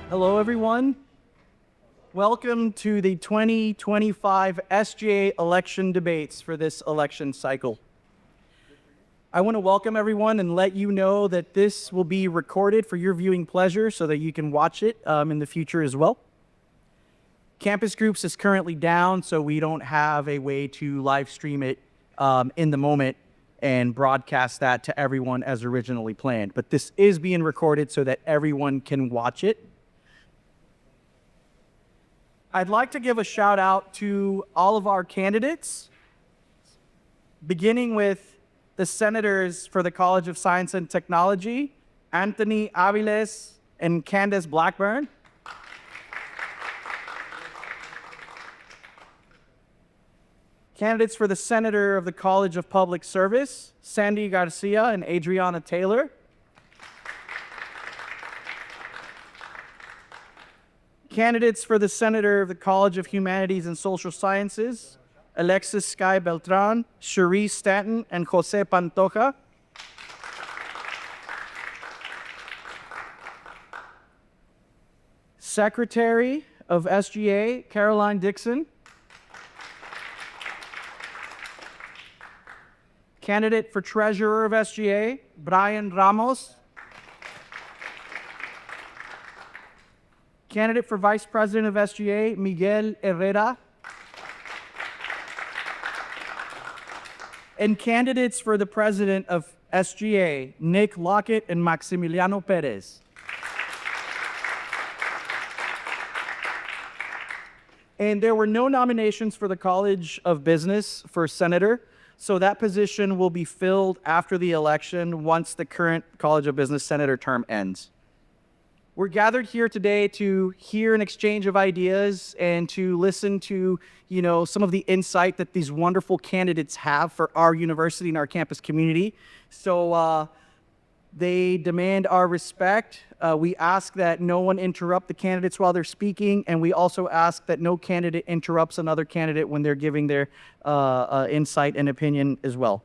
Hello, everyone. Welcome to the 2025 SGA Election Debates for this election cycle. I want to welcome everyone and let you know that this will be recorded for your viewing pleasure so that you can watch it in the future as well. Campus Groups is currently down, so we don't have a way to live stream it in the moment and broadcast that to everyone as originally planned. But this is being recorded so that everyone can watch it. I'd like to give a shout out to all of our candidates, beginning with the senators for the College of Science and Technology, Anthony Aviles and Candace Blackburn. Candidates for the Senator of the College of Public Service, Sandy Garcia and Adriana Taylor. Candidates for the Senator of the College of Humanities and Social Sciences, Alexis Sky Beltran, Cherise Stanton, and Jose Pantoja. Secretary of SGA, Caroline Dixon. Candidate for Treasurer of SGA, Brian Ramos. Candidate for Vice President of SGA, Miguel Herrera. And candidates for the President of SGA, Nick Lockett and Maximiliano Perez. And there were no nominations for the College of Business for Senator, so that position will be filled after the election once the current College of Business Senator term ends. We're gathered here today to hear an exchange of ideas and to listen to, some of the insight that these wonderful candidates have for our university and our campus community. So they demand our respect. We ask that no one interrupt the candidates while they're speaking, and we also ask that no candidate interrupts another candidate when they're giving their insight and opinion as well.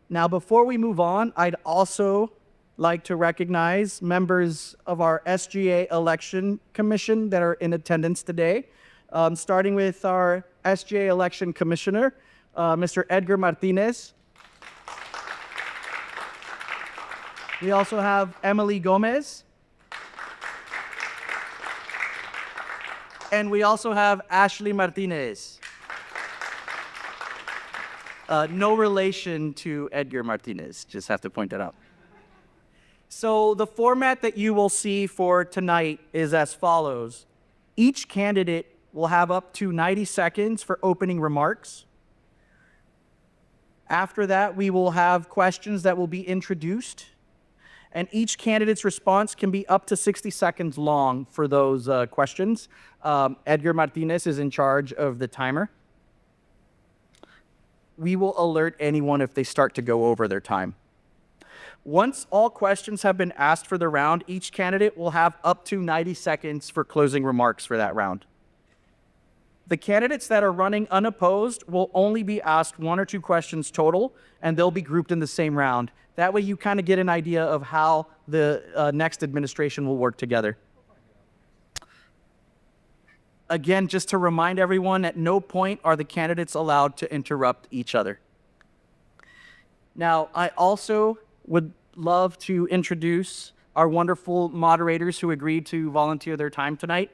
Now, before we move on, I'd also like to recognize members of our SGA Election Commission that are in attendance today, starting with our SGA Election Commissioner, Mr. Edgar Martinez. We also have Emily Gomez. And we also have Ashley Martinez. No relation to Edgar Martinez, just have to point that out. So the format that you will see for tonight is as follows. Each candidate will have up to 90 seconds for opening remarks. After that, we will have questions that will be introduced. And each candidate's response can be up to 60 seconds long for those questions. Edgar Martinez is in charge of the timer. We will alert anyone if they start to go over their time. Once all questions have been asked for the round, each candidate will have up to 90 seconds for closing remarks for that round. The candidates that are running unopposed will only be asked one or two questions total, and they'll be grouped in the same round. That way you kind of get an idea of how the next administration will work together. Again, just to remind everyone, at no point are the candidates allowed to interrupt each other. Now, I also would love to introduce our wonderful moderators who agreed to volunteer their time tonight.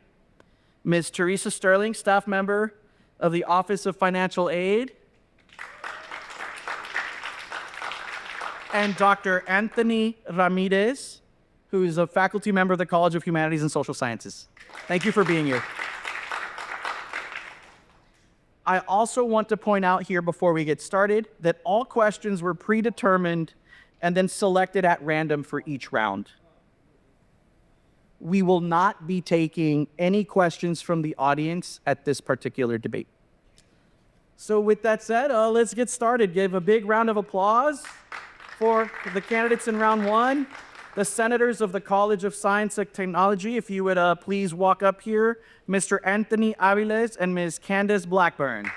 Ms. Teresa Sterling, staff member of the Office of Financial Aid. And Dr. Anthony Ramirez, who is a faculty member of the College of Humanities and Social Sciences. Thank you for being here. I also want to point out here before we get started that all questions were predetermined and then selected at random for each round. We will not be taking any questions from the audience at this particular debate. So with that said, let's get started. Give a big round of applause for the candidates in round one. The senators of the College of Science and Technology, if you would please walk up here, Mr. Anthony Aviles and Ms. Candace Blackburn.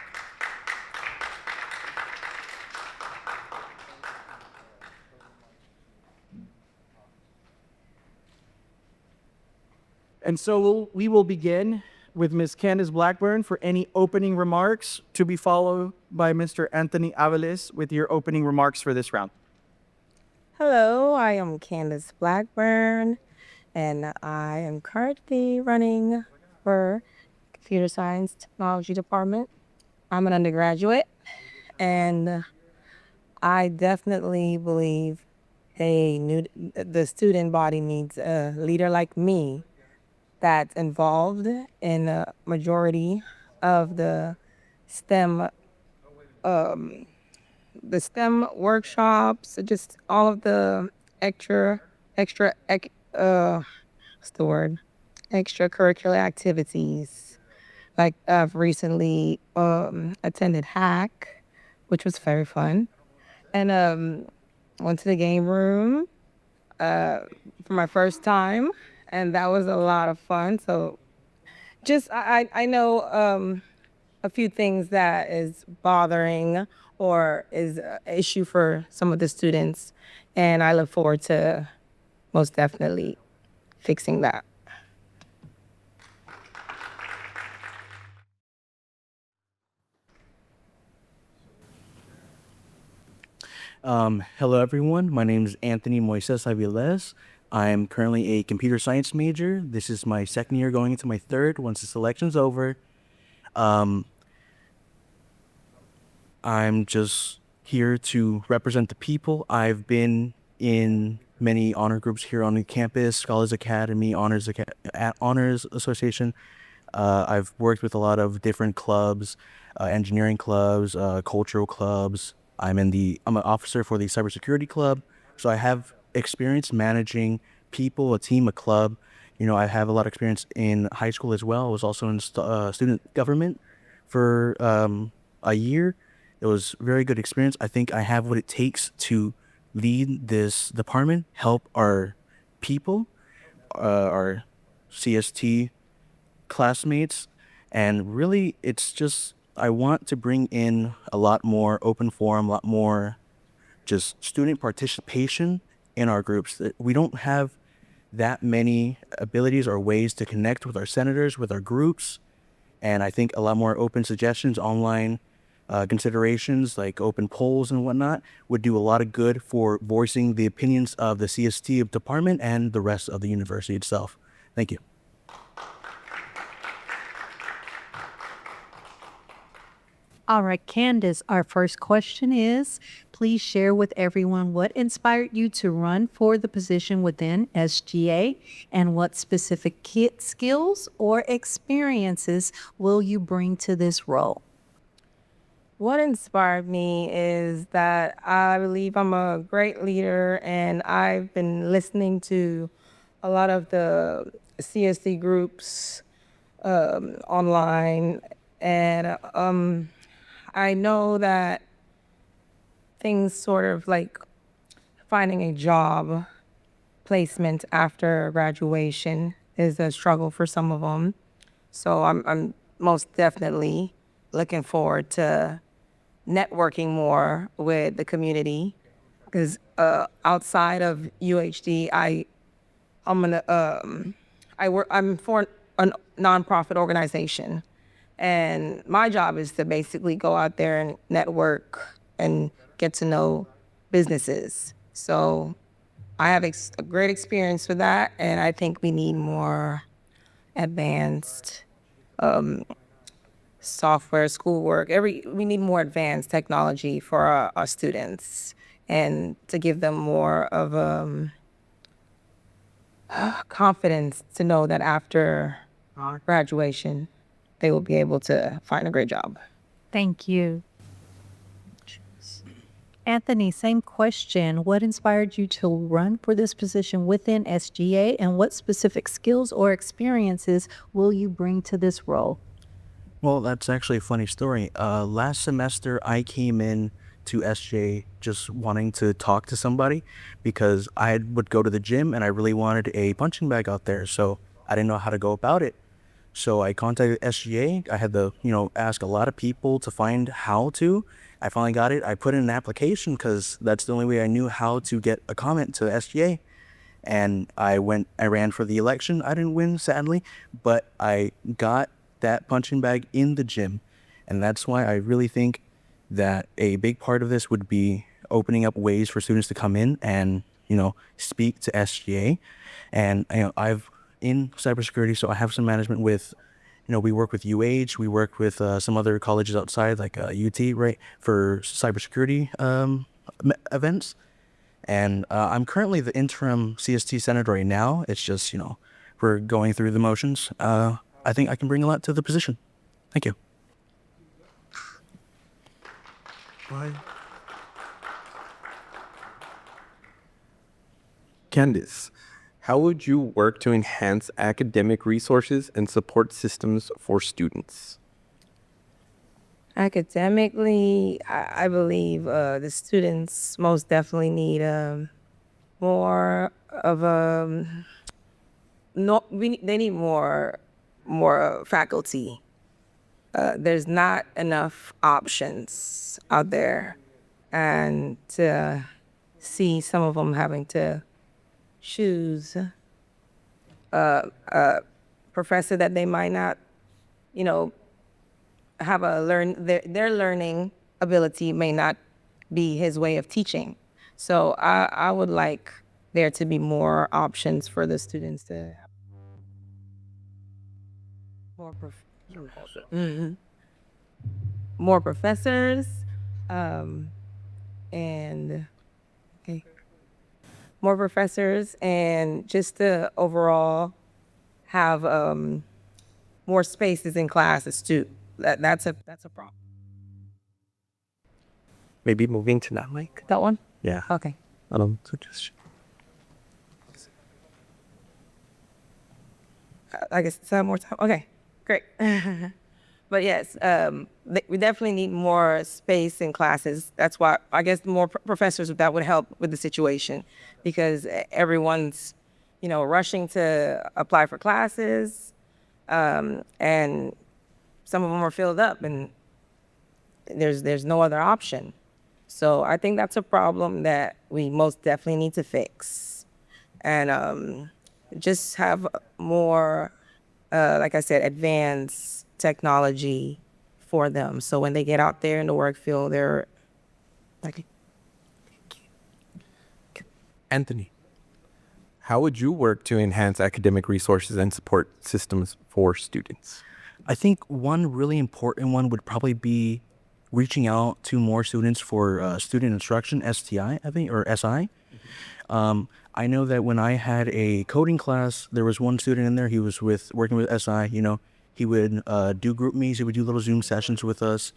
And so we will begin with Ms. Candace Blackburn for any opening remarks, to be followed by Mr. Anthony Avelis with your opening remarks for this round. Hello, I am Candace Blackburn, and I am currently running for Computer Science Technology Department. I'm an undergraduate, and I definitely believe the student body needs a leader like me that's involved in a majority of STEM the STEM workshops, just all of the extra, extra, what's the word? Extracurricular activities. Like I've recently attended Hack, which was very fun, and went to the game room for my first time, and that was a lot of fun. So just I know a few things that is bothering or is an issue for some of the students, and I look forward to most definitely fixing that. Hello, everyone. My name is Anthony Moises Aviles. I'm currently a computer science major. This is my second year going into my third once this election's over. I'm just here to represent the people. I've been in many honor groups here on the campus, Scholars Academy, Honors Association. I've worked with a lot of different clubs, engineering clubs, cultural clubs. I'm an officer for the cybersecurity club, so I have experience managing people, a team, a club. I have a lot of experience in high school as well. I was also in student government for a year. It was a very good experience. I think I have what it takes to lead this department, help our people, our CST classmates, and really it's just I want to bring in a lot more open forum, a lot more just student participation in our groups. That we don't have that many abilities or ways to connect with our senators, with our groups, and I think a lot more open suggestions, online considerations like open polls and whatnot would do a lot of good for voicing the opinions of the CST department and the rest of the university itself. Thank you. All right, Candace, our first question is, please share with everyone what inspired you to run for the position within SGA and what specific skills or experiences will you bring to this role? What inspired me is that I believe I'm a great leader, and I've been listening to a lot of the CSD groups online, and I know that things sort of like finding a job placement after graduation is a struggle for some of them. So I'm most definitely looking forward to networking more with the community, because outside of UHD, I'm for a nonprofit organization, and my job is to basically go out there and network and get to know businesses. So I have a great experience with that, and I think we need more advanced software, schoolwork. We need more advanced technology for our students, and to give them more of confidence to know that after graduation, they will be able to find a great job. Thank you. Anthony, same question. What inspired you to run for this position within SGA and what specific skills or experiences will you bring to this role? Well, that's actually a funny story. Last semester, I came in to SJ just wanting to talk to somebody because I would go to the gym and I really wanted a punching bag out there. So I didn't know how to go about it. So I contacted SGA. I had to, ask a lot of people to find how to. I finally got it. I put in an application because that's the only way I knew how to get a comment to SGA. and I ran for the election. I didn't win, sadly, but I got that punching bag in the gym. And that's why I really think that a big part of this would be opening up ways for students to come in and, speak to SGA. And, I've in cybersecurity, so I have some management with, we work with we work with some other colleges outside, like UT, right, for cybersecurity events. And I'm currently the interim CST senator right now. It's just, we're going through the motions. I think I can bring a lot to the position. Thank you. Candice, how would you work to enhance academic resources and support systems for students? Academically, I believe the students most definitely need more of a no. They need more faculty. There's not enough options out there, and to see some of them having to choose a professor that they might not, have their learning ability may not be his way of teaching. So I would like there to be more options for the students to have more professors, and okay, more professors, and just to overall have more spaces in classes too. That's a problem. Maybe moving to that mic? That one? Yeah. Okay. Suggestion. I guess some more time. Okay, great. But yes, we definitely need more space in classes. That's why I guess more professors that would help with the situation, because everyone's, rushing to apply for classes, and some of them are filled up, and there's no other option. So I think that's a problem that we most definitely need to fix, and just have more, like I said, advanced technology for them. So when they get out there in the work field, they're like. Anthony, how would you work to enhance academic resources and support systems for students? I think one really important one would probably be reaching out to more students for student instruction, STI, I think, or SI. I know that when I had a coding class, there was one student in there. He was working with SI. He would do group meets. He would do little Zoom sessions with us,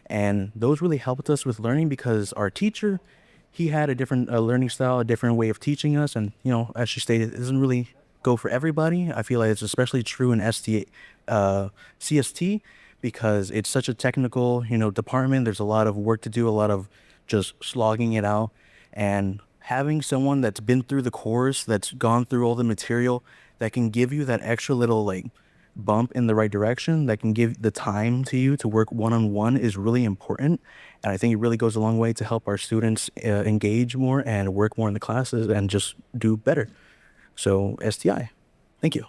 and those really helped us with learning because our teacher, he had a different learning style, a different way of teaching us, and as she stated, it doesn't really go for everybody. I feel like it's especially true in CST because it's such a technical, department. There's a lot of work to do, a lot of just slogging it out, and having someone that's been through the course, that's gone through all the material, that can give you that extra little bump in the right direction, that can give the time to you to work one-on-one is really important. And I think it really goes a long way to help our students engage more and work more in the classes and just do better. So STI, thank you.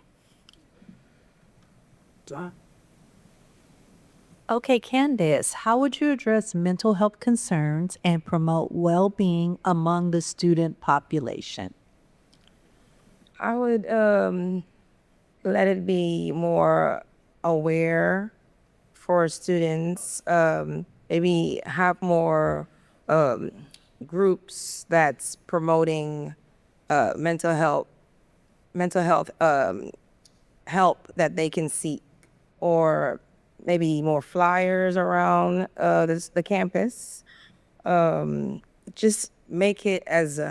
Okay, Candice, how would you address mental health concerns and promote well-being among the student population? I would let it be more aware for students. Maybe have more groups that's promoting mental health help that they can seek, or maybe more flyers around the campus. Just make it as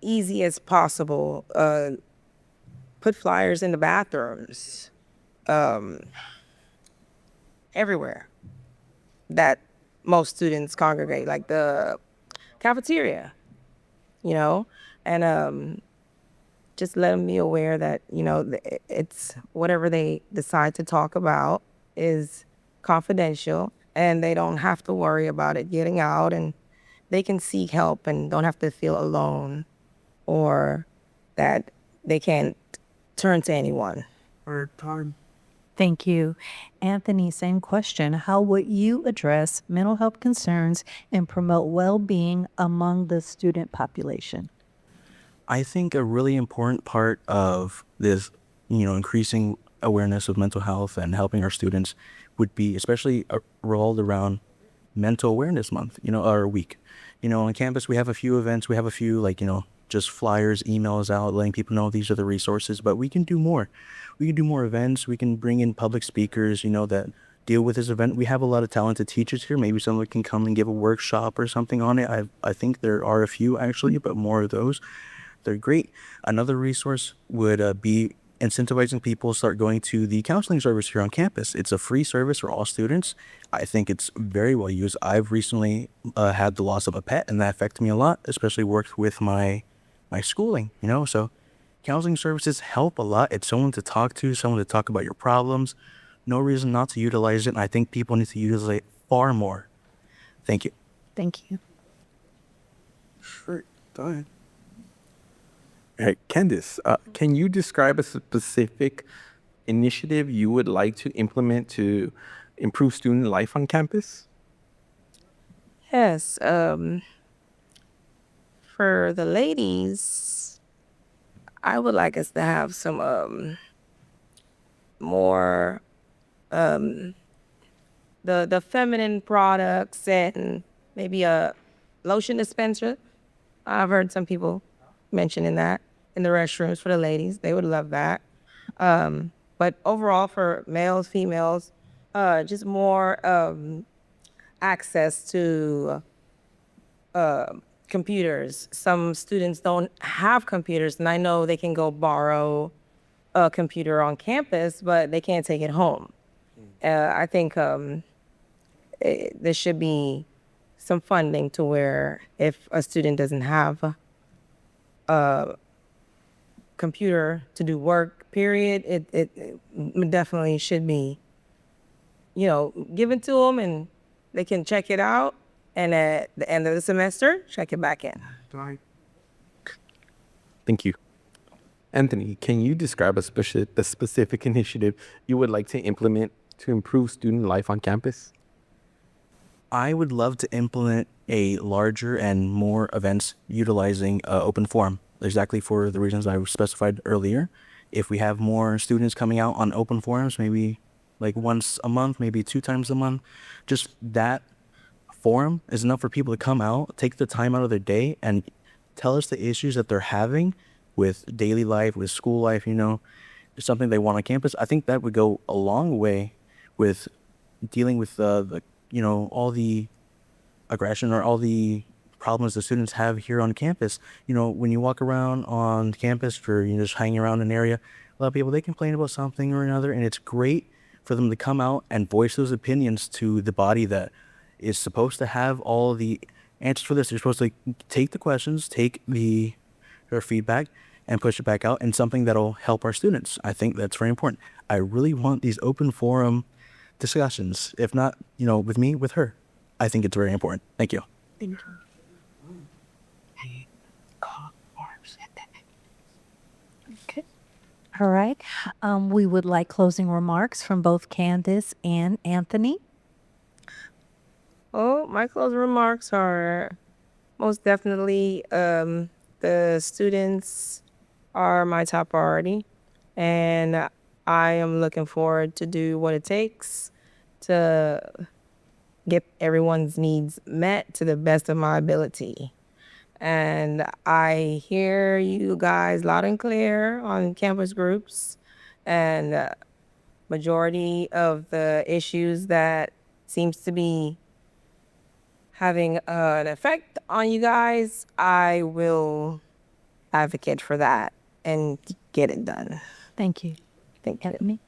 easy as possible. Put flyers in the bathrooms, everywhere that most students congregate, like the cafeteria, and just let them be aware that, it's whatever they decide to talk about is confidential, and they don't have to worry about it getting out, and they can seek help and don't have to feel alone, or that they can't turn to anyone. Thank you. Anthony, same question. How would you address mental health concerns and promote well-being among the student population? I think a really important part of this, increasing awareness of mental health and helping our students would be especially rolled around Mental Awareness Month, or week. On campus, we have a few events. We have a few, just flyers, emails out, letting people know these are the resources, but we can do more. We can do more events. We can bring in public speakers, that deal with this event. We have a lot of talented teachers here. Maybe someone can come and give a workshop or something on it. I think there are a few actually, but more of those. They're great. Another resource would be incentivizing people to start going to the counseling service here on campus. It's a free service for all students. I think it's very well used. I've recently had the loss of a pet, and that affected me a lot, especially worked with my schooling, so counseling services help a lot. It's someone to talk to, someone to talk about your problems. No reason not to utilize it, and I think people need to utilize it far more. Thank you. Thank you. Sure, go ahead. All right, Candice, can you describe a specific initiative you would like to implement to improve student life on campus? Yes. For the ladies, I would like us to have some more the feminine products and maybe a lotion dispenser. I've heard some people mentioning that in the restrooms for the ladies. They would love that. But overall for males, females, just more access to computers. Some students don't have computers, and I know they can go borrow a computer on campus, but they can't take it home. I think there should be some funding to where if a student doesn't have a computer to do work, period, it definitely should be, given to them, and they can check it out, and at the end of the semester, check it back in. Thank you. Anthony, can you describe a specific initiative you would like to implement to improve student life on campus? I would love to implement a larger and more events utilizing open forum, exactly for the reasons I specified earlier. If we have more students coming out on open forums, maybe like once a month, maybe 2 times a month, just that forum is enough for people to come out, take the time out of their day, and tell us the issues that they're having with daily life, with school life, something they want on campus. I think that would go a long way with dealing with all the aggression or all the problems the students have here on campus. When you walk around on campus or just hanging around an area, a lot of people, they complain about something or another, and it's great for them to come out and voice those opinions to the body that is supposed to have all the answers for this. They're supposed to take the questions, take their feedback, and push it back out in something that'll help our students. I think that's very important. I really want these open forum discussions, if not, with me, with her. I think it's very important. Thank you. Okay. All right. We would like closing remarks from both Candace and Anthony. Oh, my closing remarks are most definitely the students are my top priority, and I am looking forward to do what it takes to get everyone's needs met to the best of my ability. And I hear you guys loud and clear on campus groups, and majority of the issues that seems to be having an effect on you guys, I will advocate for that and get it done. Thank you. Thank you. Anthony?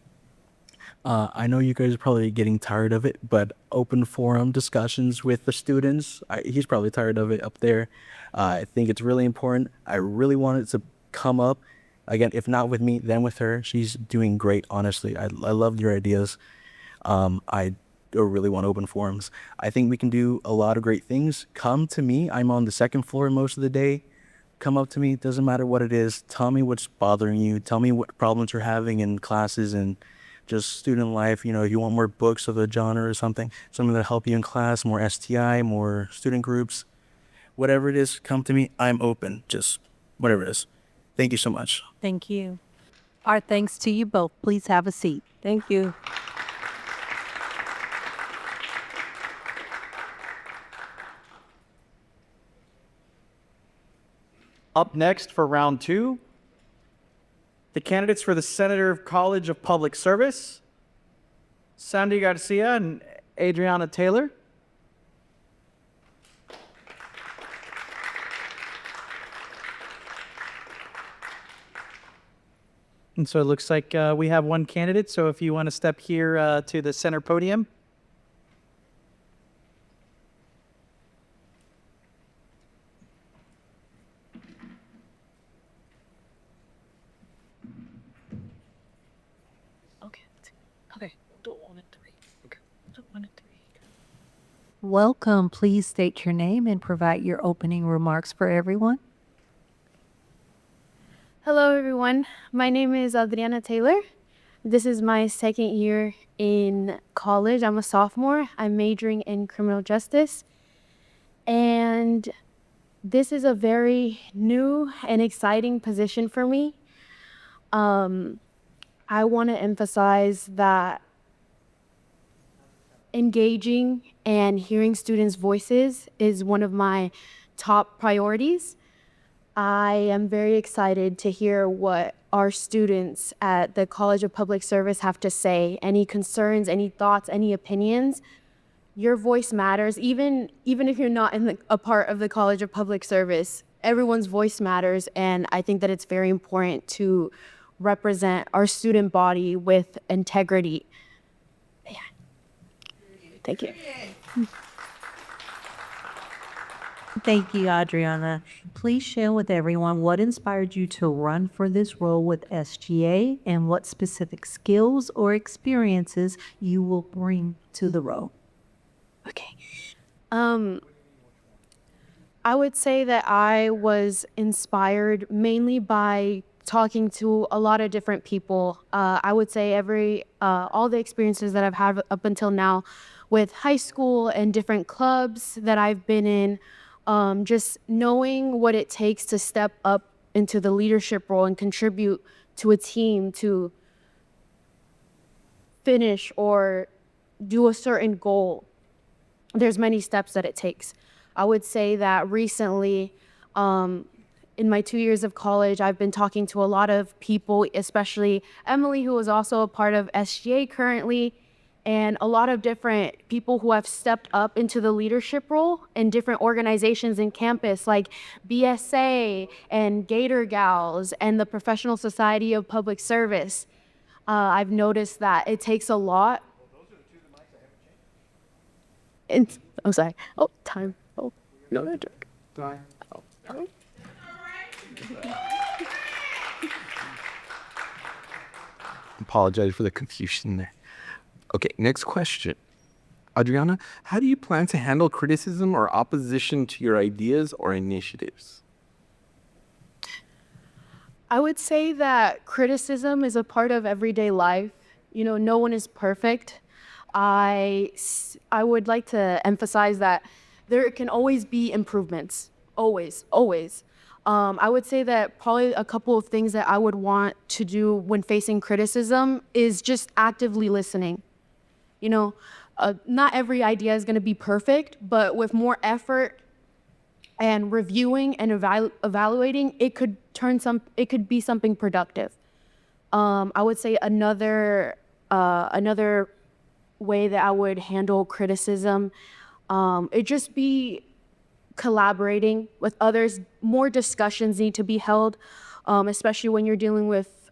I know you guys are probably getting tired of it, but open forum discussions with the students, he's probably tired of it up there. I think it's really important. I really want it to come up. Again, if not with me, then with her. She's doing great, honestly. I love your ideas. I really want open forums. I think we can do a lot of great things. Come to me. I'm on the second floor most of the day. come up to me. It doesn't matter what it is. Tell me what's bothering you. Tell me what problems you're having in classes and just student life. You know, if you want more books of a genre or something that'll help you in class, more STI, more student groups, whatever it is, come to me. I'm open. Just whatever it is. Thank you so much. Thank you. Our thanks to you both. Please have a seat. Thank you. Up next for round 2, the candidates for the Senator of College of Public Service, Sandy Garcia and Adriana Taylor. And so it looks like we have one candidate. So if you want to step here to the center podium. Welcome. Please state your name and provide your opening remarks for everyone. Hello, everyone. My name is Adriana Taylor. This is my second year in college. I'm a sophomore. I'm majoring in criminal justice. And this is a very new and exciting position for me. I want to emphasize that engaging and hearing students' voices is one of my top priorities. I am very excited to hear what our students at the College of Public Service have to say. Any concerns, any thoughts, any opinions. Your voice matters. Even if you're not in a part of the College of Public Service, everyone's voice matters. And I think that it's very important to represent our student body with integrity. Yeah. Thank you. Thank you, Adriana. Please share with everyone what inspired you to run for this role with SGA and what specific skills or experiences you will bring to the role. Okay. I would say that I was inspired mainly by talking to a lot of different people. I would say all the experiences that I've had up until now with high school and different clubs that I've been in, just knowing what it takes to step up into the leadership role and contribute to a team to finish or do a certain goal. There's many steps that it takes. I would say that recently, in my 2 years of college, I've been talking to a lot of people, especially Emily, who is also a part of SGA currently, and a lot of different people who have stepped up into the leadership role in different organizations in campus, like BSA and Gator Gals and the Professional Society of Public Service. I've noticed that it takes a lot. I'm sorry. Oh, time. Oh, no, no, joke. Oh, sorry. Apologize for the confusion there. Okay, next question. Adriana, how do you plan to handle criticism or opposition to your ideas or initiatives? I would say that criticism is a part of everyday life. You know, no one is perfect. I would like to emphasize that there can always be improvements. Always, always. I would say that probably a couple of things that I would want to do when facing criticism is just actively listening. You know, not every idea is going to be perfect, but with more effort and reviewing and evaluating, it could be something productive. I would say another way that I would handle criticism, it just be collaborating with others. More discussions need to be held, especially when you're dealing with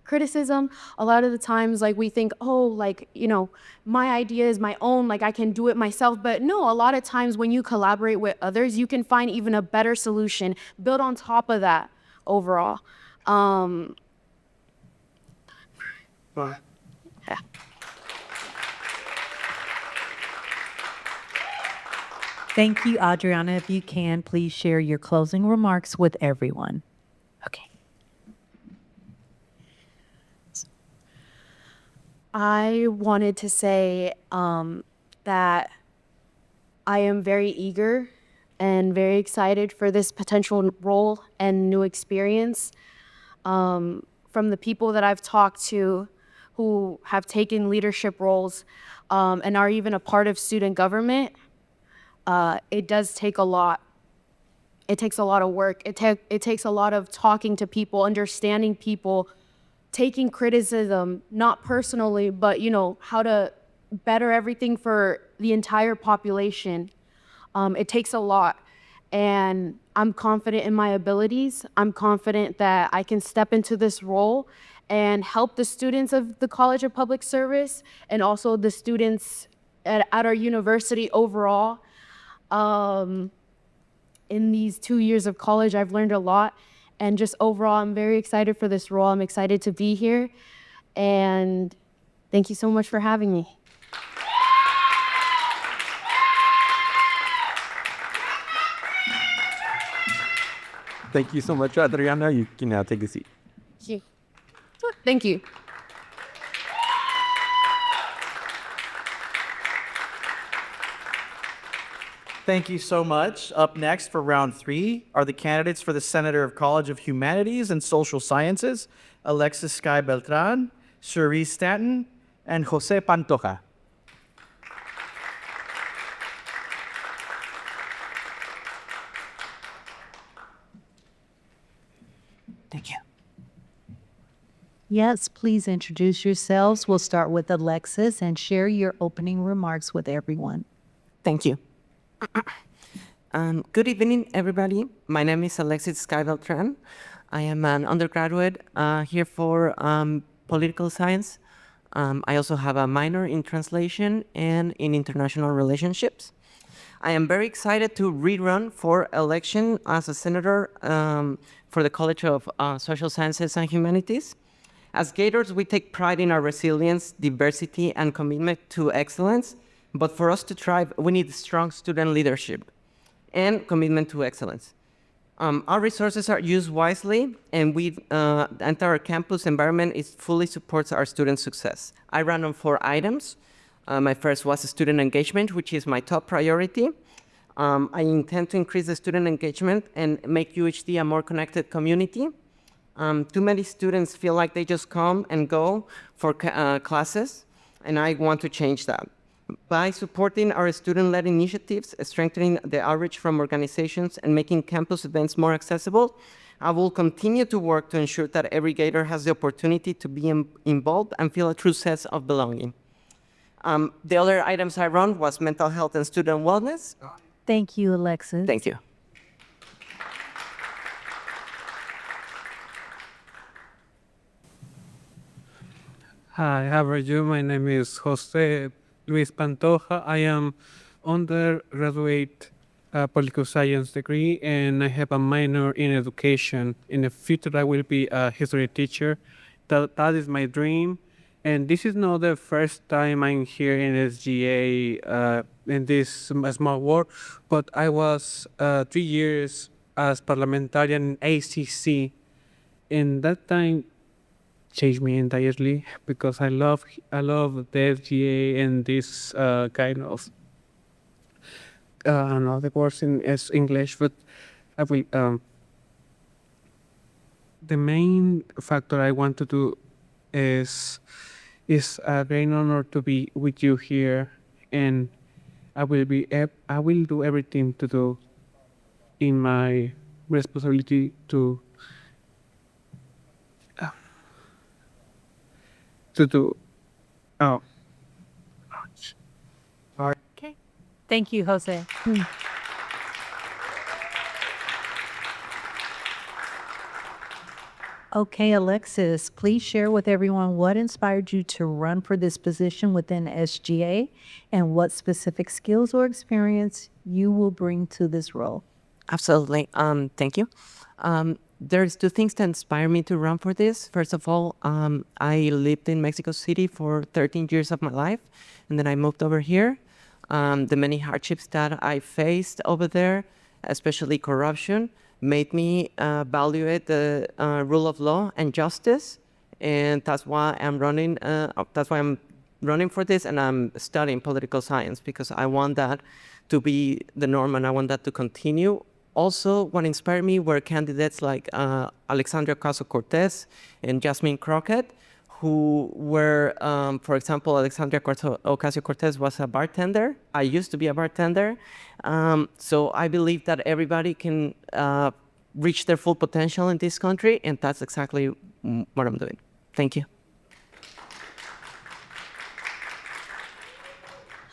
criticism. A lot of the times, like, we think, oh, like, you know, my idea is my own, like I can do it myself. But no, a lot of times when you collaborate with others, you can find even a better solution, build on top of that overall. Yeah. Thank you, Adriana. If you can, please share your closing remarks with everyone. Okay. I wanted to say that I am very eager and very excited for this potential role and new experience. From the people that I've talked to who have taken leadership roles and are even a part of student government, it does take a lot. It takes a lot of work. It takes a lot of talking to people, understanding people, taking criticism, not personally, but how to better everything for the entire population. It takes a lot. And I'm confident in my abilities. I'm confident that I can step into this role and help the students of the College of Public Service and also the students at our university overall. In these 2 years of college, I've learned a lot. And just overall, I'm very excited for this role. I'm excited to be here. And thank you so much for having me. Thank you so much, Adriana. You can now take a seat. Thank you. Thank you so much. Up next for round 3 are the candidates for the Senator of College of Humanities and Social Sciences, Alexis Sky Beltran, Cherise Stanton, and Jose Pantoja. Thank you. Yes, please introduce yourselves. We'll start with Alexis and share your opening remarks with everyone. Thank you. Good evening, everybody. My name is Alexis Sky Beltran. I am an undergraduate here for political science. I also have a minor in translation and in international relationships. I am very excited to rerun for election as a senator for the College of Social Sciences and Humanities. As Gators, we take pride in our resilience, diversity, and commitment to excellence. But for us to thrive, we need strong student leadership and commitment to excellence. Our resources are used wisely, and our campus environment fully supports our student success. I ran on 4 items. My first was student engagement, which is my top priority. I intend to increase the student engagement and make UHD a more connected community. Too many students feel like they just come and go for classes, and I want to change that. By supporting our student-led initiatives, strengthening the outreach from organizations, and making campus events more accessible, I will continue to work to ensure that every Gator has the opportunity to be involved and feel a true sense of belonging. The other items I run was mental health and student wellness. Thank you, Alexis. Thank you. Hi, how are you? My name is Jose Luis Pantoja. I am undergraduate political science degree, and I have a minor in education. In the future, I will be a history teacher. That is my dream. And this is not the first time I'm here in SGA in this small world, but I was 3 years as parliamentarian in ACC. In that time, changed me entirely because I love the FGA and this kind of I don't know the words in English, but I will. The main factor I want to do is a great honor to be with you here, and I will do everything to do in my responsibility to do. Oh. Okay. Thank you, Jose. Okay, Alexis, please share with everyone what inspired you to run for this position within SGA and what specific skills or experience you will bring to this role. Absolutely. Thank you. There's 2 things that inspire me to run for this. First of all, I lived in Mexico City for 13 years of my life, and then I moved over here. The many hardships that I faced over there, especially corruption, made me evaluate the rule of law and justice, and that's why I'm running. That's why I'm running for this, and I'm studying political science because I want that to be the norm, and I want that to continue. Also, what inspired me were candidates like Alexandria Ocasio-Cortez and Jasmine Crockett, who were, for example, Alexandria Ocasio-Cortez was a bartender. I used to be a bartender. So I believe that everybody can reach their full potential in this country, and that's exactly what I'm doing. Thank you.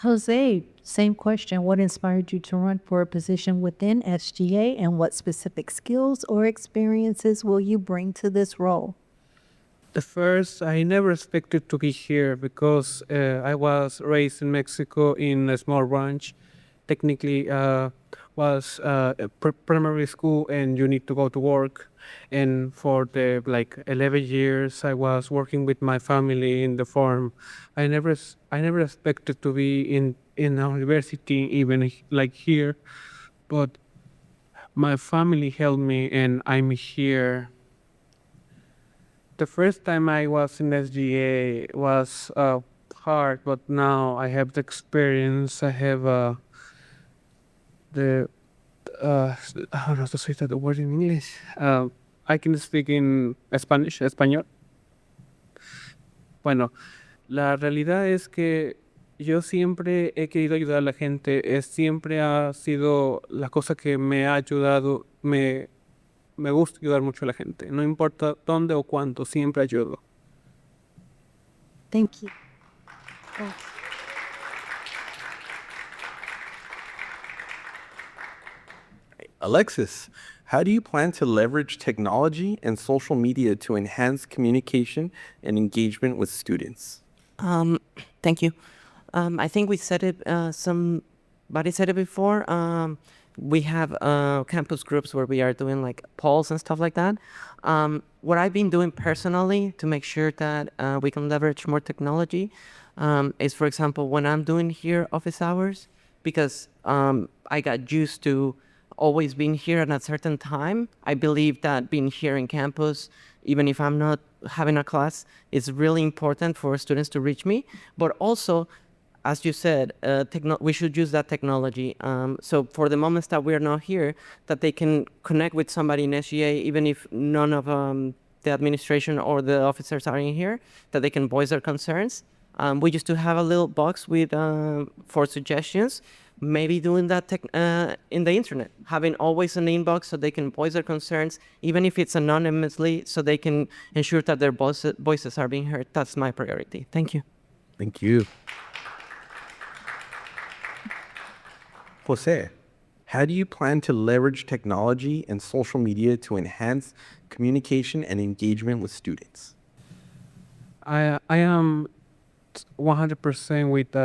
Jose, same question. What inspired you to run for a position within SGA, and what specific skills or experiences will you bring to this role? The first, I never expected to be here because I was raised in Mexico in a small ranch. Technically, was primary school, and you need to go to work. And for the 11 years, I was working with my family in the farm. I never expected to be in a university, even like here, but my family helped me, and I'm here. The first time I was in SGA was hard, but now I have the experience. I have how to say that word in English. I can speak in español. Bueno, la realidad es que yo siempre he querido ayudar a la gente. Siempre ha sido la cosa que me ha ayudado. Me gusta ayudar mucho a la gente. No importa dónde o cuánto, siempre ayudo. Thank you. Alexis, how do you plan to leverage technology and social media to enhance communication and engagement with students? Thank you. I think we said it, somebody said it before. We have campus groups where we are doing like polls and stuff like that. What I've been doing personally to make sure that we can leverage more technology is, for example, when I'm doing here office hours, because I got used to always being here at a certain time. I believe that being here in campus, even if I'm not having a class, is really important for students to reach me. But also, as you said, we should use that technology. So for the moments that we're not here, that they can connect with somebody in SGA, even if none of the administration or the officers are in here, that they can voice their concerns. We used to have a little box with for suggestions. Maybe doing that in the internet, having always an inbox so they can voice their concerns, even if it's anonymously, so they can ensure that their voices are being heard. That's my priority. Thank you. Thank you. Jose, how do you plan to leverage technology and social media to enhance communication and engagement with students? I am 100% with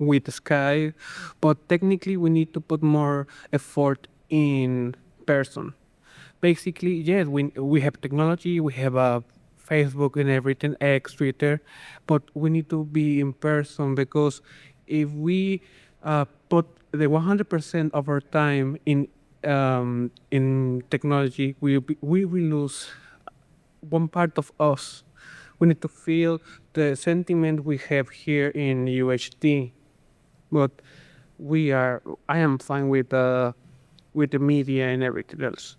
with Sky, but technically we need to put more effort in person. Basically, yes, we have technology, we have Facebook and everything, X, Twitter, but we need to be in person, because if we put the 100% of our time in technology, we will lose one part of us. We need to feel the sentiment we have here in UHD. But I am fine with the media and everything else.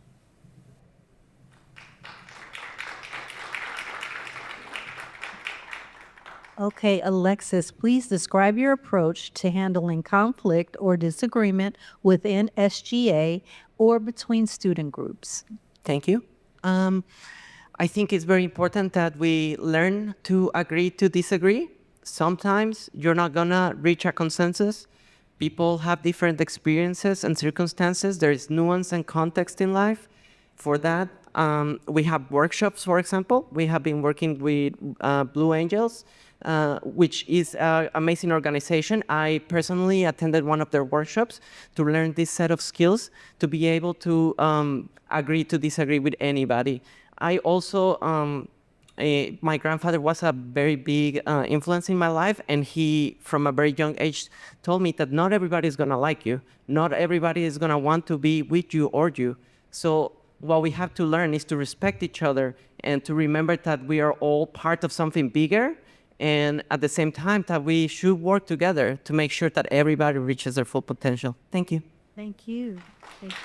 Okay, Alexis, please describe your approach to handling conflict or disagreement within SGA or between student groups. Thank you. I think it's very important that we learn to agree to disagree. Sometimes you're not gonna reach a consensus. People have different experiences and circumstances. There is nuance and context in life. For that, we have workshops, for example. We have been working with Blue Angels, which is an amazing organization. I personally attended one of their workshops to learn this set of skills to be able to agree to disagree with anybody. I also my grandfather was a very big influence in my life, and he, from a very young age, told me that not everybody is gonna like you, not everybody is gonna want to be with you or you. So what we have to learn is to respect each other and to remember that we are all part of something bigger, and at the same time that we should work together to make sure that everybody reaches their full potential. Thank you. Thank you. Thank you.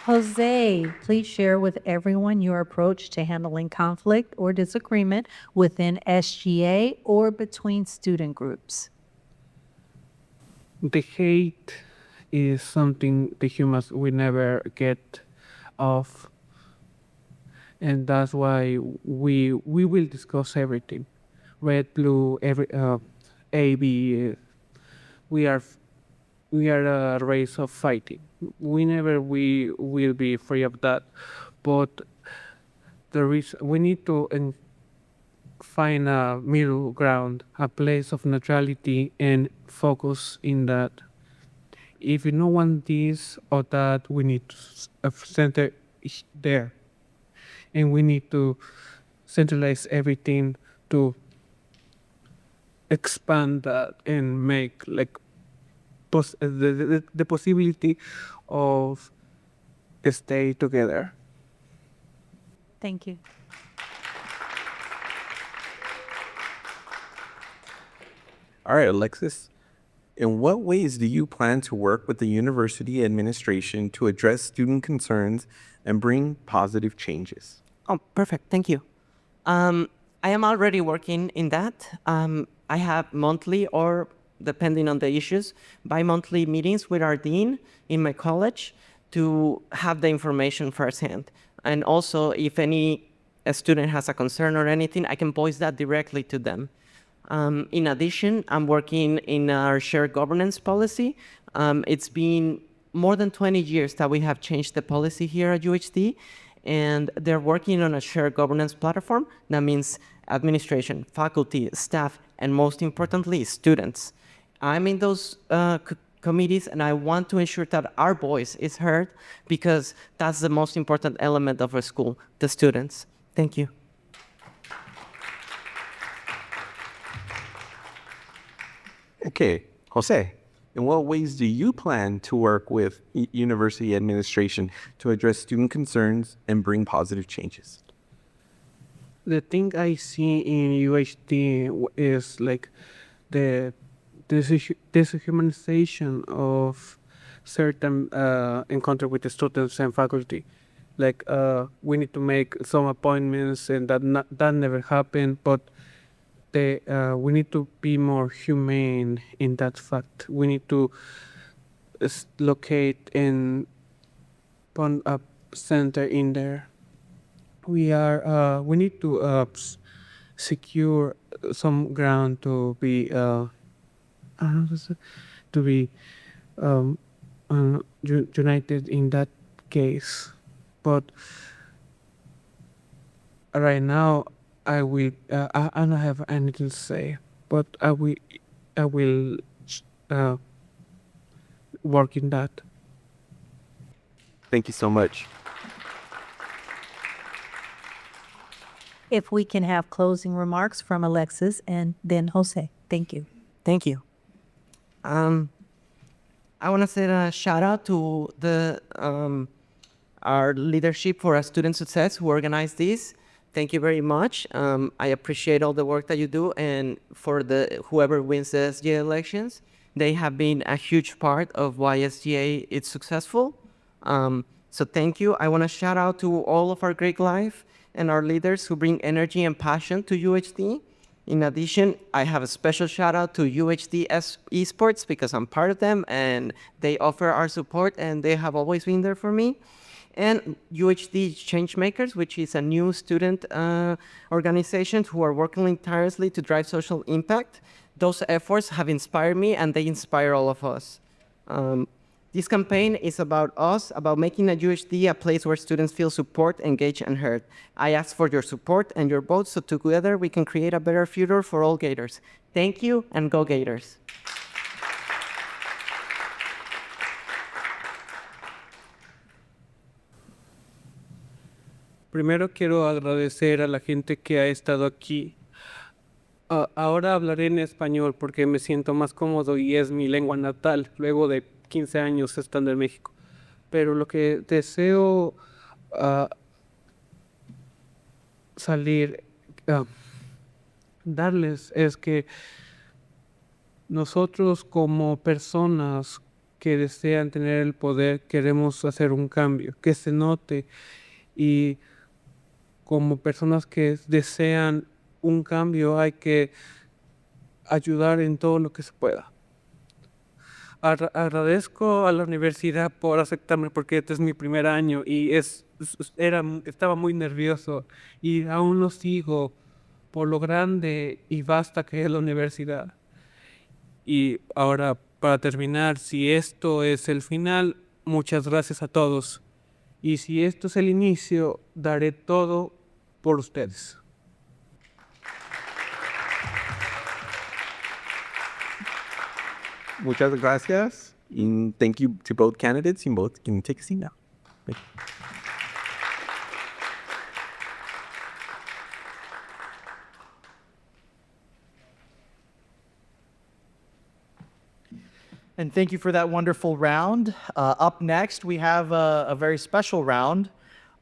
Jose, please share with everyone your approach to handling conflict or disagreement within SGA or between student groups. The hate is something the humans will never get off, and that's why we will discuss everything. Red, blue, every A, B. We are we are a race of fighting. We will be free of that, but we need to find a middle ground, a place of neutrality, and focus in that. If you don't want this or that, we need to center there, and we need to centralize everything to expand that and make like the possibility of stay together. Thank you. All right, Alexis. In what ways do you plan to work with the university administration to address student concerns and bring positive changes? Oh, perfect. Thank you. I am already working in that. I have monthly or, depending on the issues, bi-monthly meetings with our dean in my college to have the information firsthand. And also, if a student has a concern or anything, I can voice that directly to them. In addition, I'm working in our shared governance policy. It's been more than 20 years that we have changed the policy here at UHD, and they're working on a shared governance platform. That means administration, faculty, staff, and most importantly, students. I'm in those committees, and I want to ensure that our voice is heard because that's the most important element of our school, the students. Thank you. Okay, Jose, in what ways do you plan to work with university administration to address student concerns and bring positive changes? The thing I see in UHD is like the deshumanization of certain encounter with the students and faculty. Like we need to make some appointments, and that never happened. But we need to be more humane in that fact. We need to locate and put a center in there. We need to secure some ground to be united in that case. But right now, I don't have anything to say. But I will work in that. Thank you so much. If we can have closing remarks from Alexis and then Jose. Thank you. Thank you. I want to say a shout out to our leadership for our student success who organized this. Thank you very much. I appreciate all the work that you do, and for whoever wins the SGA elections, they have been a huge part of why SGA is successful. So thank you. I want to shout out to all of our Greek life and our leaders who bring energy and passion to UHD. In addition, I have a special shout out to UHD Esports because I'm part of them and they offer our support and they have always been there for me. And UHD Changemakers, which is a new student organization who are working tirelessly to drive social impact. Those efforts have inspired me and they inspire all of us. This campaign is about us, about making a UHD a place where students feel support, engaged, and heard. I ask for your support and your votes so together we can create a better future for all Gators. Thank you, and go Gators. Primero quiero agradecer a la gente que ha estado aquí. Ahora hablaré en español porque me siento más cómodo y es mi lengua natal, luego de 15 años estando en México. Pero lo que deseo ah, salir, ah, darles es que nosotros como personas que desean tener el poder queremos hacer un cambio, que se note, y como personas que desean un cambio hay que ayudar en todo lo que se pueda. Agradezco a la universidad por aceptarme porque este es mi primer año y estaba muy nervioso y aún lo sigo por lo grande y vasta que es la universidad. Y ahora, para terminar, si esto es el final, muchas gracias a todos. Y si esto es el inicio, daré todo por ustedes. Muchas gracias. And thank you to both candidates. You both can take a seat now. Thank you. And thank you for that wonderful round. Up next, we have a very special round.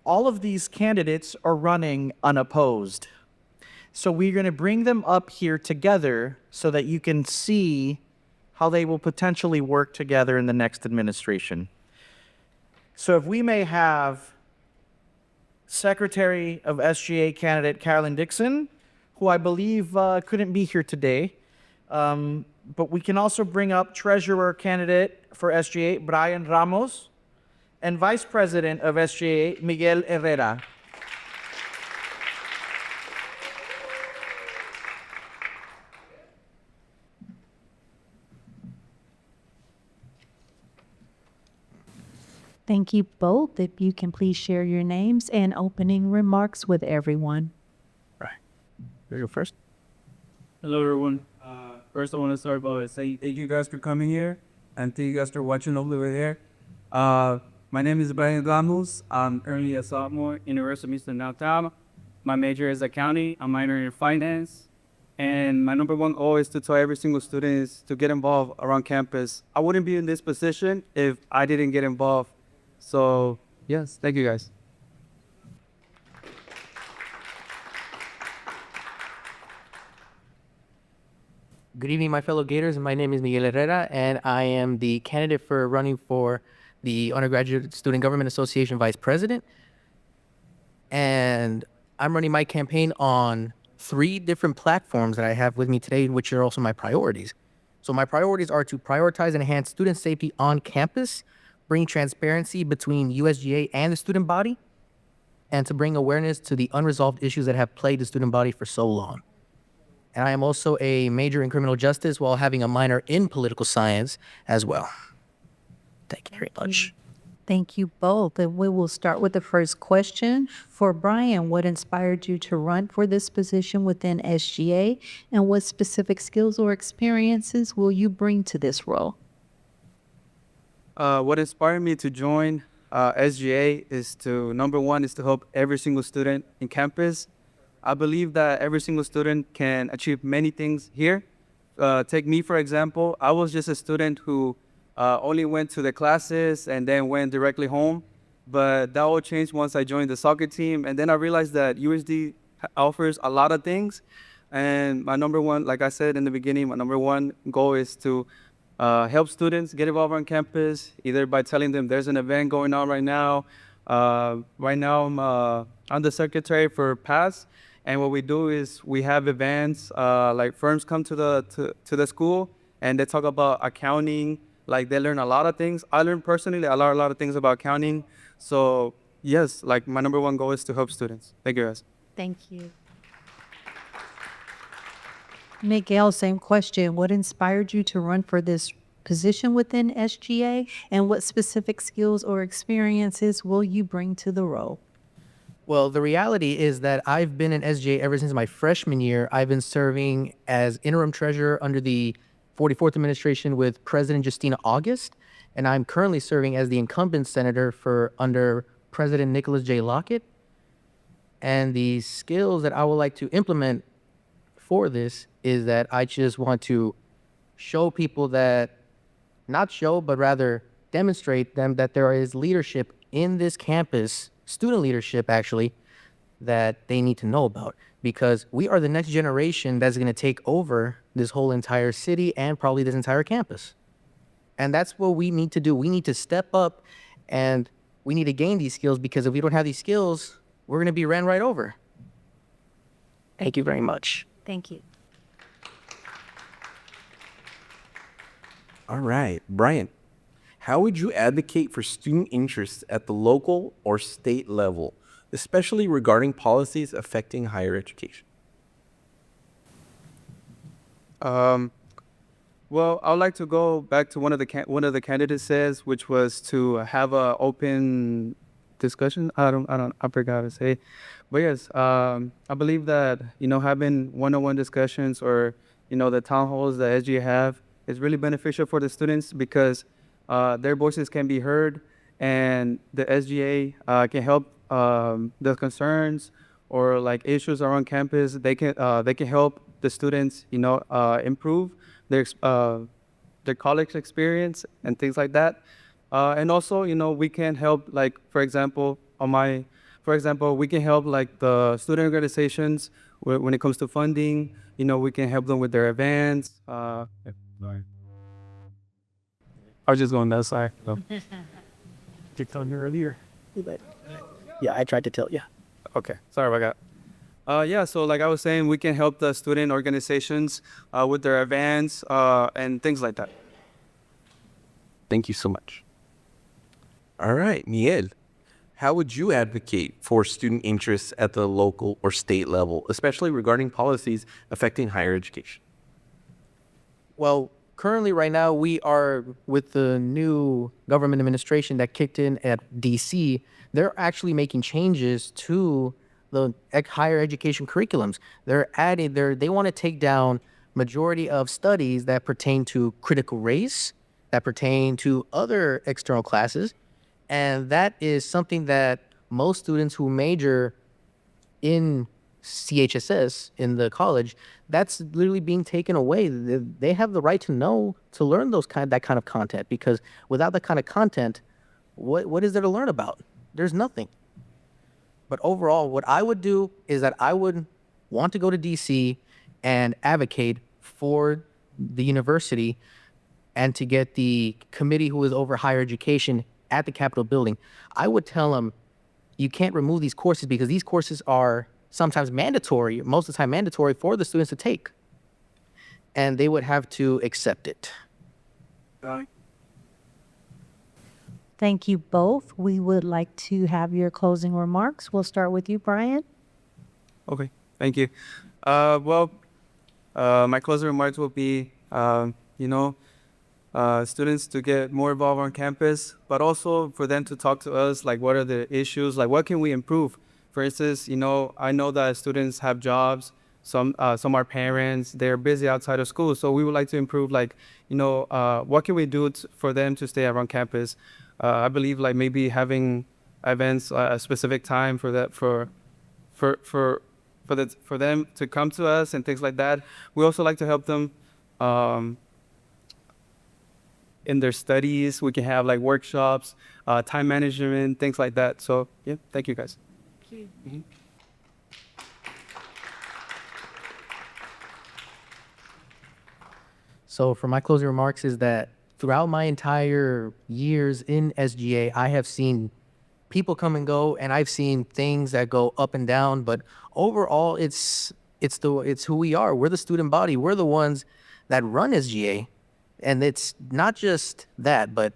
All of these candidates are running unopposed. So we're going to bring them up here together so that you can see how they will potentially work together in the next administration. So if we may have Secretary of SGA candidate Carolyn Dixon, who I believe couldn't be here today. But we can also bring up Treasurer candidate for SGA, Brian Ramos, and Vice President of SGA, Miguel Herrera. Thank you both. If you can please share your names and opening remarks with everyone. Right. You go first. Hello, everyone. First, I want to start by saying thank you guys for coming here, and thank you guys for watching over there. My name is Brian Ramos. I'm currently a sophomore, University of Eastern Downtown. My major is accounting. I'm minoring in finance. And my number one goal is to tell every single student is to get involved around campus. I wouldn't be in this position if I didn't get involved. So, yes, thank you guys. Good evening, my fellow Gators. My name is Miguel Herrera, and I am the candidate for running for the Undergraduate Student Government Association Vice President. And I'm running my campaign on 3 different platforms that I have with me today, which are also my priorities. So my priorities are to prioritize and enhance student safety on campus, bring transparency between USGA and the student body, and to bring awareness to the unresolved issues that have plagued the student body for so long. And I am also a major in criminal justice while having a minor in political science as well. Thank you very much. Thank you both. And we will start with the first question. For Brian, what inspired you to run for this position within SGA? And what specific skills or experiences will you bring to this role? What inspired me to join SGA is number one, is to help every single student in campus. I believe that every single student can achieve many things here. Take me, for example. I was just a student who only went to the classes and then went directly home. But that all changed once I joined the soccer team. And then I realized that USD offers a lot of things. And my number one, like I said in the beginning, my number one goal is to help students get involved on campus, either by telling them there's an event going on right now. Right now, I'm the secretary for PASS. And what we do is we have events, like firms come to the school and they talk about accounting. Like they learn a lot of things. I learned personally a lot of things about accounting. So yes, like my number one goal is to help students. Thank you guys. Thank you. Miguel, same question. What inspired you to run for this position within SGA? And what specific skills or experiences will you bring to the role? Well, the reality is that I've been in SGA ever since my freshman year. I've been serving as interim treasurer under the 44th administration with President Justina August, and I'm currently serving as the incumbent senator under President Nicholas J. Lockett. And the skills that I would like to implement for this is that I just want to show people that, not show, but rather demonstrate them that there is leadership in this campus, student leadership actually, that they need to know about. Because we are the next generation that's going to take over this whole entire city and probably this entire campus. And that's what we need to do. We need to step up and we need to gain these skills, because if we don't have these skills, we're going to be ran right over. Thank you very much. Thank you. All right, Brian, how would you advocate for student interests at the local or state level, especially regarding policies affecting higher education? Well, I would like to go back to one of the candidates says, which was to have a open discussion. I forgot how to say, but yes, I believe that having one-on-one discussions, or the town halls that SGA have, is really beneficial for the students, because their voices can be heard, and the SGA can help the concerns or like issues around campus. They can help the students improve their college experience and things like that. And also, we can help, like, for example, we can help like the student organizations when it comes to funding. We can help them with their events. I was just going that side. So. You told me earlier. Yeah, I tried to tell you. Okay, sorry about that. Yeah, so like I was saying, we can help the student organizations with their events and things like that. Thank you so much. All right, Miguel, how would you advocate for student interests at the local or state level, especially regarding policies affecting higher education? Well, currently right now we are with the new government administration that kicked in at DC. They're actually making changes to the higher education curriculums. They want to take down majority of studies that pertain to critical race, that pertain to other external classes. And that is something that most students who major in CHSS in the college, that's literally being taken away. They have the right to know, to learn that kind of content, because without that kind of content, what is there to learn about? There's nothing. But overall, what I would do is that I would want to go to DC and advocate for the university and to get the committee who is over higher education at the Capitol building. I would tell them, you can't remove these courses because these courses are sometimes mandatory, most of the time mandatory for the students to take. And they would have to accept it. Thank you both. We would like to have your closing remarks. We'll start with you, Brian. Okay, thank you. My closing remarks will be, students to get more involved on campus, but also for them to talk to us, like what are the issues, like what can we improve? For instance, I know that students have jobs, some are parents, they're busy outside of school, so we would like to improve, like, what can we do for them to stay around campus? I believe like maybe having events a specific time for that, for them to come to us and things like that. We also like to help them in their studies. We can have like workshops, time management, things like that. So yeah, thank you guys. Thank you. Mm-hmm. So for my closing remarks is that throughout my entire years in SGA, I have seen people come and go, and I've seen things that go up and down, but overall it's who we are. We're the student body. We're the ones that run SGA. And it's not just that, but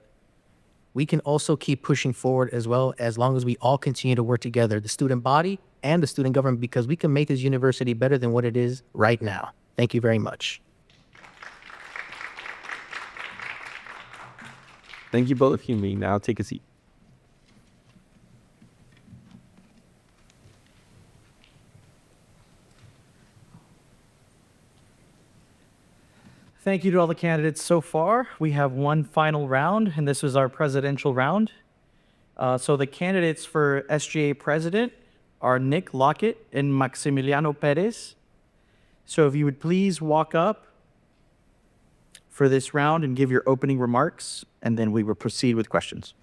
we can also keep pushing forward as well, as long as we all continue to work together, the student body and the student government, because we can make this university better than what it is right now. Thank you very much. Thank you both of you. May now take a seat. Thank you to all the candidates so far. We have one final round, and this is our presidential round. So the candidates for SGA president are Nick Lockett and Maximiliano Perez. So if you would please walk up for this round and give your opening remarks, and then we will proceed with questions.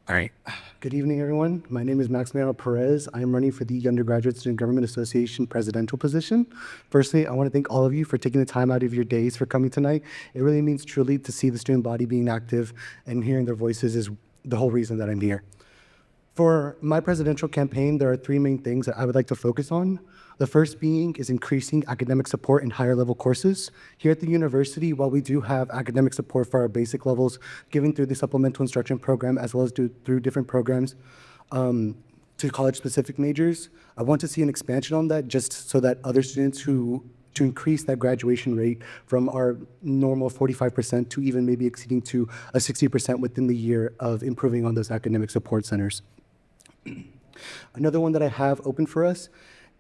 All right. Good evening, everyone. My name is Maximiliano Perez. I am running for the Undergraduate Student Government Association presidential position. Firstly, I want to thank all of you for taking the time out of your days for coming tonight. It really means truly to see the student body being active, and hearing their voices is the whole reason that I'm here. For my presidential campaign, there are three main things that I would like to focus on. The first being is increasing academic support in higher level courses. Here at the university, while we do have academic support for our basic levels, given through the supplemental instruction program, as well as through different programs to college-specific majors, I want to see an expansion on that, just so that other students to increase that graduation rate from our normal 45% to even maybe exceeding to a 60% within the year of improving on those academic support centers. Another one that I have open for us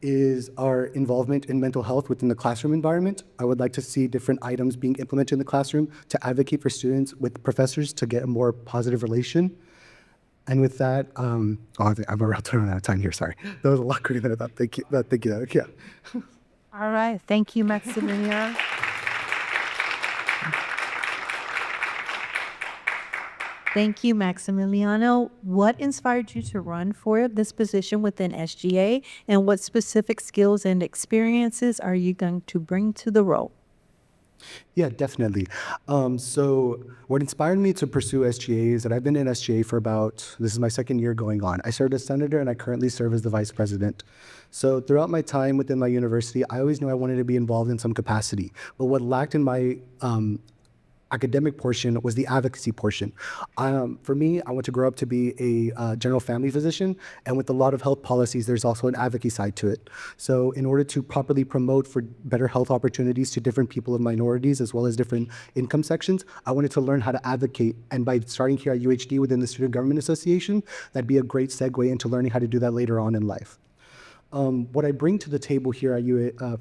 is our involvement in mental health within the classroom environment. I would like to see different items being implemented in the classroom to advocate for students with professors to get a more positive relation. And with that, I'm around running out of time here, sorry. That was a lot quicker than I thought. Thank you. Yeah. All right. Thank you, Maximiliano. Thank you, Maximiliano. What inspired you to run for this position within SGA, and what specific skills and experiences are you going to bring to the role? Yeah, definitely. So what inspired me to pursue SGA is that I've been in SGA for this is my second year going on. I served as senator, and I currently serve as the vice president. So throughout my time within my university, I always knew I wanted to be involved in some capacity. But what lacked in my academic portion was the advocacy portion. For me, I want to grow up to be a general family physician, and with a lot of health policies, there's also an advocacy side to it. So in order to properly promote for better health opportunities to different people of minorities, as well as different income sections, I wanted to learn how to advocate. And by starting here at UHD within the Student Government Association, that'd be a great segue into learning how to do that later on in life. What I bring to the table here at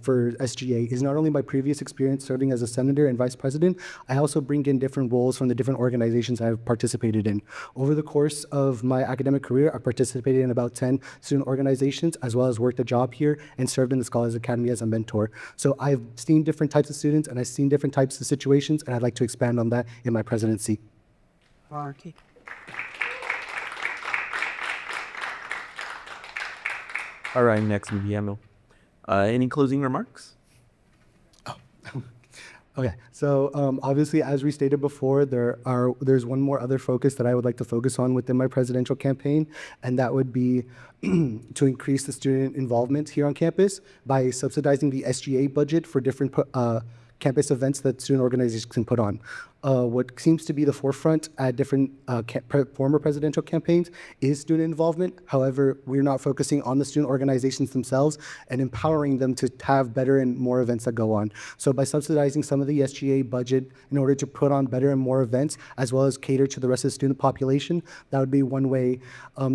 for SGA is not only my previous experience serving as a senator and vice president, I also bring in different roles from the different organizations I've participated in. Over the course of my academic career, I've participated in about 10 student organizations, as well as worked a job here and served in the Scholars Academy as a mentor. So I've seen different types of students, and I've seen different types of situations, and I'd like to expand on that in my presidency. Okay. All right, next, Guillermo. Any closing remarks? Okay, so obviously, as we stated before, there's one more other focus that I would like to focus on within my presidential campaign, and that would be to increase the student involvement here on campus by subsidizing the SGA budget for different campus events that student organizations can put on. What seems to be the forefront at different former presidential campaigns is student involvement. However, we're not focusing on the student organizations themselves and empowering them to have better and more events that go on. So by subsidizing some of the SGA budget in order to put on better and more events, as well as cater to the rest of the student population, that would be one way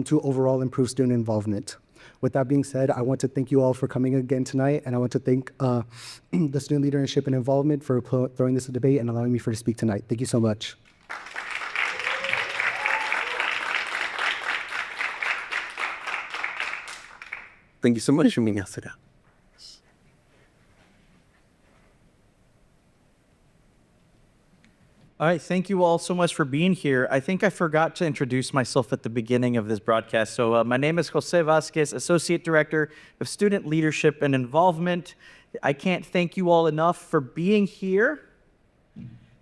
to overall improve student involvement. With that being said, I want to thank you all for coming again tonight, and I want to thank the student leadership and involvement for throwing this debate and allowing me to speak tonight. Thank you so much. Thank you so much, Minasura. All right, thank you all so much for being here. I think I forgot to introduce myself at the beginning of this broadcast. So my name is Jose Vasquez, Associate Director of Student Leadership and Involvement. I can't thank you all enough for being here.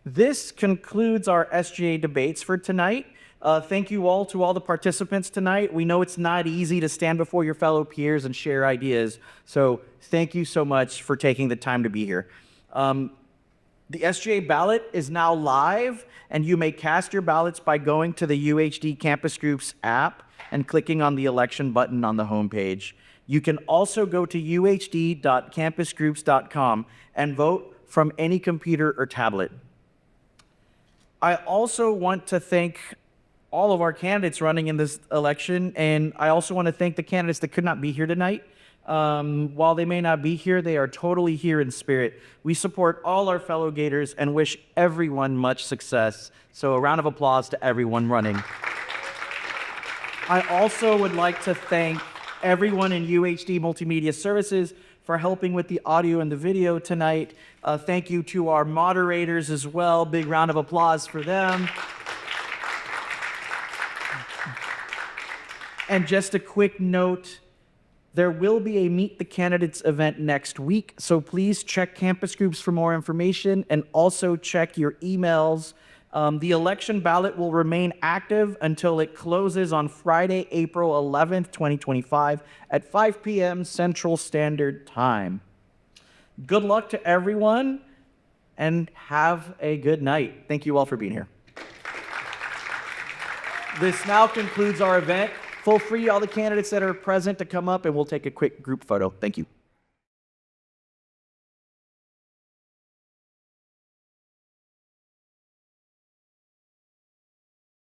This concludes our SGA debates for tonight. Thank you all to all the participants tonight. We know it's not easy to stand before your fellow peers and share ideas. So thank you so much for taking the time to be here. The SGA ballot is now live, and you may cast your ballots by going to the UHD Campus Groups app and clicking on the election button on the homepage. You can also go to uhd.campusgroups.com and vote from any computer or tablet. I also want to thank all of our candidates running in this election, and I also want to thank the candidates that could not be here tonight. While they may not be here, they are totally here in spirit. We support all our fellow Gators and wish everyone much success. So a round of applause to everyone running. I also would like to thank everyone in UHD Multimedia Services for helping with the audio and the video tonight. Thank you to our moderators as well. Big round of applause for them. And just a quick note, there will be a Meet the Candidates event next week, so please check campus groups for more information and also check your emails. The election ballot will remain active until it closes on Friday, April 11th, 2025 at 5 p.m. Central Standard Time. Good luck to everyone and have a good night. Thank you all for being here. This now concludes our event. Feel free, all the candidates that are present, to come up and we'll take a quick group photo. Thank you.